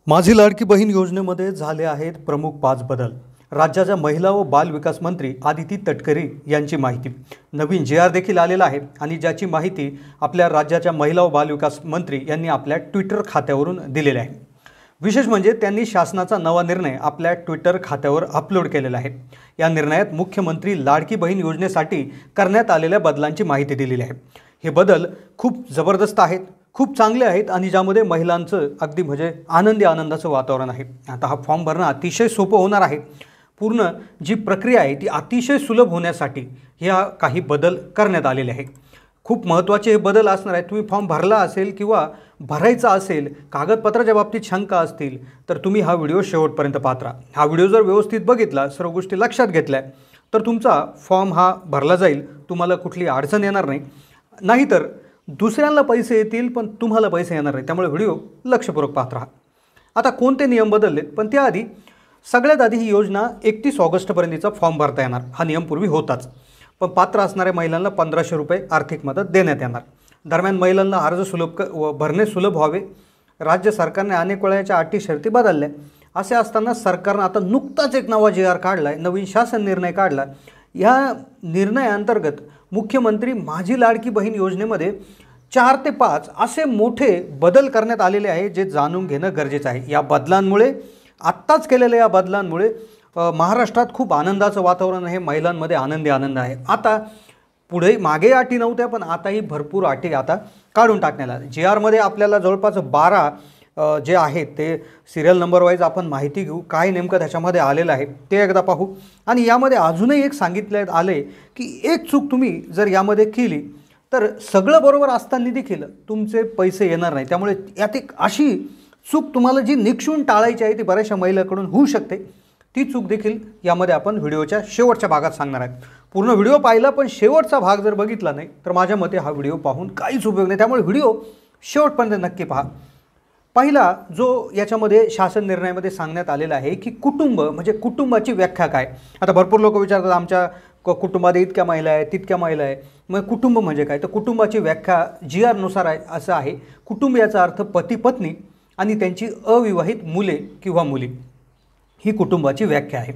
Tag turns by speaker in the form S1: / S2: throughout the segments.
S1: माझी लाडकी बहीण योजनेमध्ये झाले आहेत प्रमुख 5 बदल। राज्याच्या महिला व बाल विकास मंत्री आदिती तटकरे यांची माहिती। नवीन जे आर देखील आलेला आहे आणि ज्याची माहिती आपल्या राज्याच्या महिला व बाल विकास मंत्री यांनी आपल्या ट्विटर खात्यावरून दिलेली आहे। विशेष म्हणजे त्यांनी शासनाचा नवा निर्णय आपल्या ट्विटर खात्यावर अपलोड केलेला आहे। या निर्णयात मुख्यमंत्री लाडकी बहीण योजनेसाठी करण्यात आलेल्या बदलांची माहिती दिलेली आहे। हे बदल खूप जबरदस्त आहेत, खूप चांगले आहेत आणि ज्यामध्ये महिलांचं अगदी म्हणजे आनंदाचं वातावरण आहे। आता हा फॉर्म भरणं अतिशय सोपं होणार आहे। पूर्ण जी प्रक्रिया आहे ती अतिशय सुलभ होण्यासाठी या काही बदल करण्यात आलेले आहेत। खूप महत्त्वाचे हे बदल असणार आहेत। तुम्ही फॉर्म भरला असेल किंवा भरायचा असेल, कागदपत्राच्या बाबतीत शंका असतील तर तुम्ही हा व्हिडिओ शेवटपर्यंत पाहत राहा। हा व्हिडिओ जर व्यवस्थित बघितला, सर्व गोष्टी लक्षात घेतल्या तर तुमचा फॉर्म हा भरला जाईल, तुम्हाला कुठली अडचण येणार नाही। नाहीतर दुसऱ्यांना पैसे येतील पण तुम्हाला पैसे येणार नाही। त्यामुळे व्हिडिओ लक्षपूर्वक पाहत राहा। आता कोणते नियम बदललेत, पण त्याआधी सगळ्यात आधी ही योजना 31 ऑगस्टपर्यंतचा फॉर्म भरता येणार। हा नियम पूर्वी होताच, पण पात्र असणाऱ्या महिलांना 1500 रुपये आर्थिक मदत देण्यात येणार। दरम्यान महिलांना अर्ज भरणे सुलभ व्हावे, राज्य सरकारने अनेक वेळा याच्या अटी शर्ती बदलल्या। असे असताना सरकारने आता नुकताच एक नवा जे आर काढलाय, नवीन शासन निर्णय काढला। या निर्णयाअंतर्गत मुख्यमंत्री माझी लाडकी बहीण योजनेमध्ये 4 ते 5 असे मोठे बदल करण्यात आलेले आहे, जे जाणून घेणं गरजेचं आहे। या बदलांमुळे, आत्ताच केलेल्या या बदलांमुळे महाराष्ट्रात खूप आनंदाचं वातावरण आहे, महिलांमध्ये आनंद आहे। आता पुढे मागे अटी नव्हत्या, पण आताही भरपूर अटी आता काढून टाकण्यात आल्या। जे आरमध्ये आपल्याला जवळपास 12 जे आहेत ते सिरियल नंबर वाईज आपण माहिती घेऊ, काय नेमकं त्याच्यामध्ये आलेलं आहे ते एकदा पाहू। आणि यामध्ये अजूनही एक सांगितले आले की एक चूक तुम्ही जर यामध्ये केली तर सगळं बरोबर असताना देखील तुमचे पैसे येणार नाही। त्यामुळे यात एक अशी चूक तुम्हाला जी निक्षून टाळायची आहे ती बऱ्याचशा महिलांकडून होऊ शकते, ती चूक देखील यामध्ये आपण व्हिडिओच्या शेवटच्या भागात सांगणार आहेत। पूर्ण व्हिडिओ पाहिला पण शेवटचा भाग जर बघितला नाही तर माझ्या मते हा व्हिडिओ पाहून काहीच उपयोग नाही। त्यामुळे व्हिडिओ शेवटपर्यंत नक्की पहा। पहिला जो याच्यामध्ये शासन निर्णयामध्ये सांगण्यात आलेला आहे की कुटुंब म्हणजे कुटुंबाची व्याख्या काय। आता भरपूर लोक विचारतात आमच्या कुटुंबात इतक्या महिला आहेत, तितक्या महिला आहेत, मग कुटुंब म्हणजे काय? तर कुटुंबाची व्याख्या जी आरनुसार आहे असं आहे, कुटुंब याचा अर्थ पती पत्नी आणि त्यांची अविवाहित मुले किंवा मुली, ही कुटुंबाची व्याख्या आहे।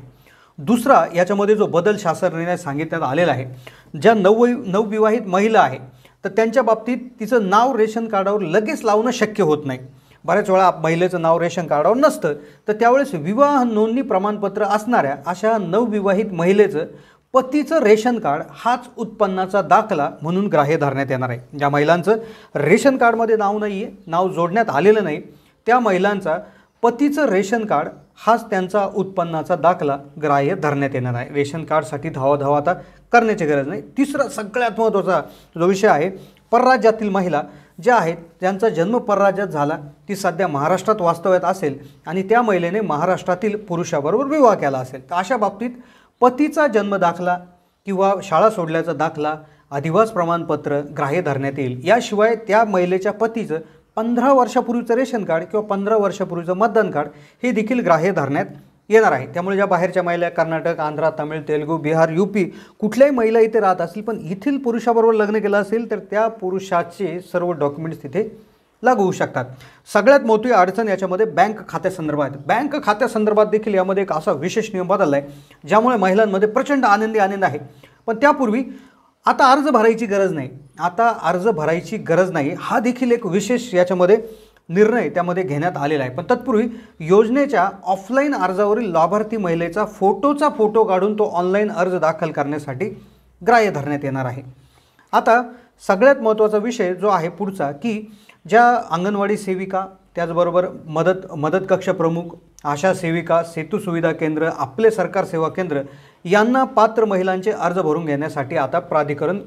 S1: दुसरा याच्यामध्ये जो बदल शासन निर्णयात सांगितण्यात आलेला आहे, ज्या नवविवाहित महिला आहे तर त्यांच्या बाबतीत तिचं नाव रेशन कार्डावर लगेच लावणं शक्य होत नाही। बऱ्याच वेळा महिलेचं नाव रेशन कार्डावर नसतं, तर त्यावेळेस विवाह नोंदणी प्रमाणपत्र असणाऱ्या अशा नवविवाहित महिलेचं पतीचं रेशन कार्ड हाच उत्पन्नाचा दाखला म्हणून ग्राह्य धरण्यात येणार आहे। ज्या महिलांचं रेशन कार्डमध्ये नाव नाही आहे, नाव जोडण्यात आलेलं नाही, त्या महिलांचा पतीचं रेशन कार्ड हाच त्यांचा उत्पन्नाचा दाखला ग्राह्य धरण्यात येणार आहे। रेशन कार्डसाठी धावाधाव आता करण्याची गरज नाही। तिसरा सगळ्यात महत्त्वाचा जो विषय आहे, परराज्यातील महिला ज्या आहेत ज्यांचा जन्म परराज्यात झाला, ती सध्या महाराष्ट्रात वास्तव्यात असेल आणि त्या महिलेने महाराष्ट्रातील पुरुषाबरोबर विवाह केला असेल, तर अशा बाबतीत पतीचा जन्म दाखला किंवा शाळा सोडल्याचा दाखला, अधिवास प्रमाणपत्र ग्राह्य धरण्यात येईल। याशिवाय त्या महिलेच्या पतीचं 15 वर्षापूर्वीचं रेशन कार्ड किंवा 15 वर्षापूर्वीचं मतदान कार्ड हे देखील ग्राह्य धरण्यात येणार आहे। त्यामुळे ज्या बाहेरच्या महिला कर्नाटक, आंध्र, तमिळ, तेलुगू, बिहार, यूपी कुठल्याही महिला इथे राहत असतील पण येथील पुरुषाबरोबर लग्न केलं असेल तर त्या पुरुषाचे सर्व डॉक्युमेंट्स तिथे लागू होऊ शकतात। सगळ्यात मोठी अडचण याच्यामध्ये बँक खात्यासंदर्भात आहे। बँक खात्यासंदर्भात देखील यामध्ये एक असा विशेष नियम बदलला आहे ज्यामुळे महिलांमध्ये प्रचंड आनंद आहे। पण त्यापूर्वी आता अर्ज भरायची गरज नाही, हा देखील एक विशेष याच्यामध्ये निर्णय त्यामध्ये घेण्यात आलेला आहे। पण तत्पूर्वी योजनेच्या ऑफलाईन अर्जावरील लाभार्थी महिलेचा फोटो काढून तो ऑनलाईन अर्ज दाखल करण्यासाठी ग्राह्य धरण्यात येणार आहे। आता सगळ्यात महत्त्वाचा विषय जो आहे पुढचा, की ज्या अंगणवाडी सेविका, त्याचबरोबर मदत कक्ष प्रमुख, आशा सेविका, सेतू सुविधा केंद्र, आपले सरकार सेवा केंद्र यांना पात्र महिलांचे अर्ज भरून घेण्यासाठी आता प्राधिकरण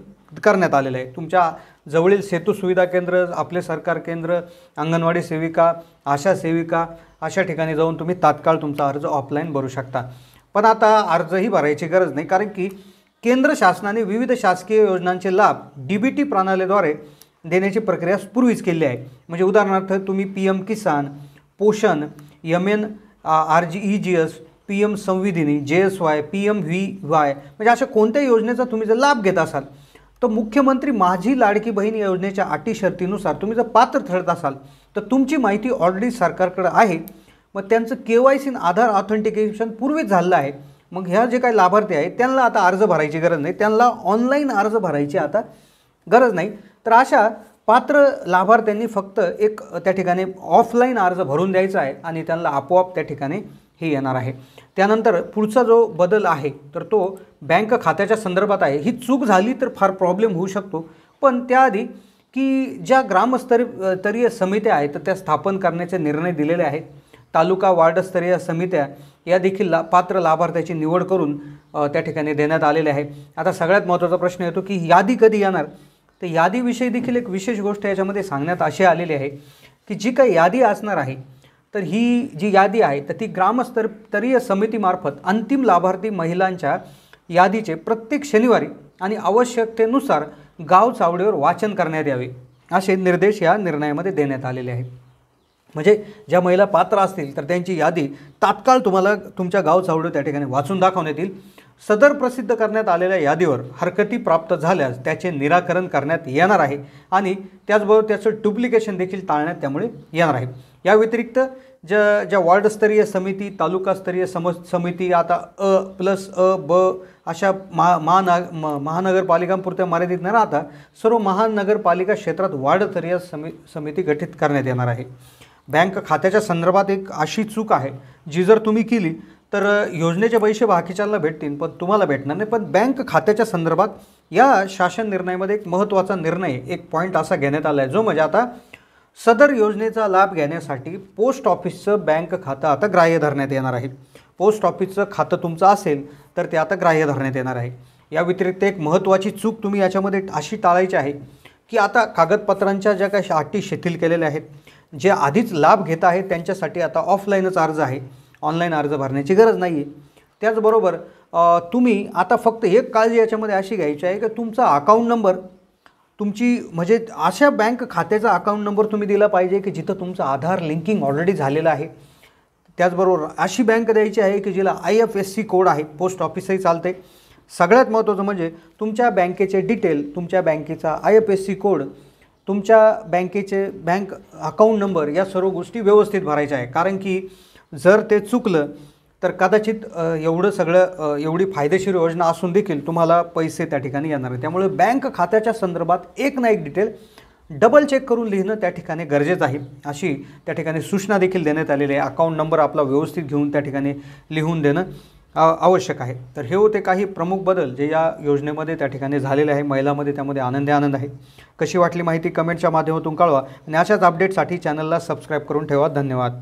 S1: करण्यात आलेलं आहे। तुमच्या जवळील सेतू सुविधा केंद्र, आपले सरकार केंद्र, अंगणवाडी सेविका, आशा सेविका अशा ठिकाणी जाऊन तुम्ही तात्काळ तुमचा अर्ज ऑफलाईन भरू शकता। पण आता अर्जही भरायची गरज नाही, कारण की केंद्र शासनाने विविध शासकीय योजनांचे लाभ DBT प्रणालीद्वारे देण्याची प्रक्रिया पूर्वीच केली आहे। म्हणजे उदाहरणार्थ तुम्ही PM किसान, पोषण, MNRGEGS, PM संविधिनी, JSY, PMVY म्हणजे अशा कोणत्याही योजनेचा तुम्ही जर लाभ घेत असाल तर मुख्यमंत्री माझी लाडकी बहीण योजनेच्या अटी शर्तीनुसार तुम्ही जर पात्र ठरत असाल तर तुमची माहिती ऑलरेडी सरकारकडे आहे मग त्यांचं KYC आधार ऑथेंटिकेशन पूर्वीच झालेलं आहे. मग ह्या जे काही लाभार्थी आहेत त्यांना आता अर्ज भरायची गरज नाही, त्यांना ऑनलाईन अर्ज भरायची आता गरज नाही. तर अशा पात्र लाभार्थ्यांनी फक्त एक त्या ठिकाणी ऑफलाईन अर्ज भरून द्यायचा आहे आणि त्यांना आपोआप त्या ठिकाणी हे येणार आहे. त्यानंतर पुढचा जो बदल आहे तर तो बँक खात्याच्या संदर्भात आहे. ही चूक झाली तर फार प्रॉब्लेम होऊ शकतो, पण त्याआधी की ज्या ग्रामस्तरीय समित्या आहेत तर त्या स्थापन करण्याचे निर्णय दिलेले आहेत. तालुका वार्डस्तरीय समित्या या देखील पात्र लाभार्थ्याची निवड करून त्या ठिकाणी देण्यात आलेले आहे. आता सगळ्यात महत्त्वाचा प्रश्न येतो की यादी कधी येणार. तर यादीविषयी देखील एक विशेष गोष्ट याच्यामध्ये सांगण्यात अशी आलेली आहे की जी काही यादी असणार आहे तर ही जी यादी आहे तर ती ग्रामस्तरीय समितीमार्फत अंतिम लाभार्थी महिलांच्या यादीचे प्रत्येक शनिवारी आणि आवश्यकतेनुसार गाव चावडीवर वाचन करण्यात यावे असे निर्देश या निर्णयामध्ये देण्यात आलेले आहेत. म्हणजे ज्या महिला पात्र असतील तर त्यांची यादी तात्काळ तुम्हाला तुमच्या गाव चावडीवर त्या ठिकाणी वाचून दाखवण्यात येईल. सदर प्रसिद्ध करण्यात आलेल्या यादीवर हरकती प्राप्त झाल्यास त्याचे निराकरण करण्यात येणार आहे आणि त्याचबरोबर त्याचं डुप्लिकेशन देखील टाळण्यात त्यामुळे येणार आहे. या व्यतिरिक्त ज्या वार्डस्तरीय समिती, तालुकास्तरीय समिती आता +अ, ब अशा महानगरपालिकांपुरत्या मर्यादित न राहता सर्व महानगरपालिका क्षेत्रात वार्डस्तरीय समिती गठीत करण्यात येणार आहे. बँक खात्याच्या संदर्भात एक अशी चूक आहे जी जर तुम्ही केली तर योजनेचे पैसे बाकीच्यांना भेटतील पण तुम्हाला भेटणार नाही. पण बँक खात्याच्या संदर्भात या शासन निर्णयामध्ये एक महत्त्वाचा निर्णय, एक पॉईंट असा घेण्यात आला आहे जो म्हणजे आता सदर योजनेचा लाभ घेण्यासाठी पोस्ट ऑफिसचं बँक खातं आता ग्राह्य धरण्यात येणार आहे. पोस्ट ऑफिसचं खातं तुमचं असेल तर ते आता ग्राह्य धरण्यात येणार आहे. या व्यतिरिक्त एक महत्त्वाची चूक तुम्ही याच्यामध्ये अशी टाळायची आहे की आता कागदपत्रांच्या ज्या काही अटी शिथिल केलेल्या आहेत, जे आधीच लाभ घेत आहेत त्यांच्यासाठी आता ऑफलाईनच अर्ज आहे, ऑनलाईन अर्ज भरण्याची गरज नाही आहे. त्याचबरोबर तुम्ही आता फक्त एक काळजी याच्यामध्ये अशी घ्यायची आहे की तुमचा अकाउंट नंबर, तुमची म्हणजे अशा बँक खात्याचा अकाउंट नंबर तुम्ही दिला पाहिजे की जिथं तुमचं आधार लिंकिंग ऑलरेडी झालेलं आहे. त्याचबरोबर अशी बँक द्यायची आहे की जिला IFSC कोड आहे, पोस्ट ऑफिसही चालते. सगळ्यात महत्त्वाचं म्हणजे तुमच्या बँकेचे डिटेल, तुमच्या बँकेचा IFSC कोड, तुमच्या बँकेचे बँक अकाउंट नंबर या सर्व गोष्टी व्यवस्थित भरायच्या आहे. कारण की जर ते चुकलं तर कदाचित एवढी फायदेशीर योजना असून देखील तुम्हाला पैसे त्या ठिकाणी येणार आहे. त्यामुळे बँक खात्याच्या संदर्भात एक ना एक डिटेल डबल चेक करून लिहिणं त्या ठिकाणी गरजेचं आहे अशी त्या ठिकाणी सूचना देखील देण्यात आलेली आहे. अकाउंट नंबर आपला व्यवस्थित घेऊन त्या ठिकाणी लिहून देणं आवश्यक आहे. तर हे होते काही प्रमुख बदल जे या योजनेमध्ये त्या ठिकाणी झालेले आहे. महिलांमध्ये त्यामध्ये आनंद आहे. कशी वाटली माहिती कमेंटच्या माध्यमातून कळवा आणि अशाच अपडेटसाठी चॅनलला सबस्क्राईब करून ठेवा. धन्यवाद.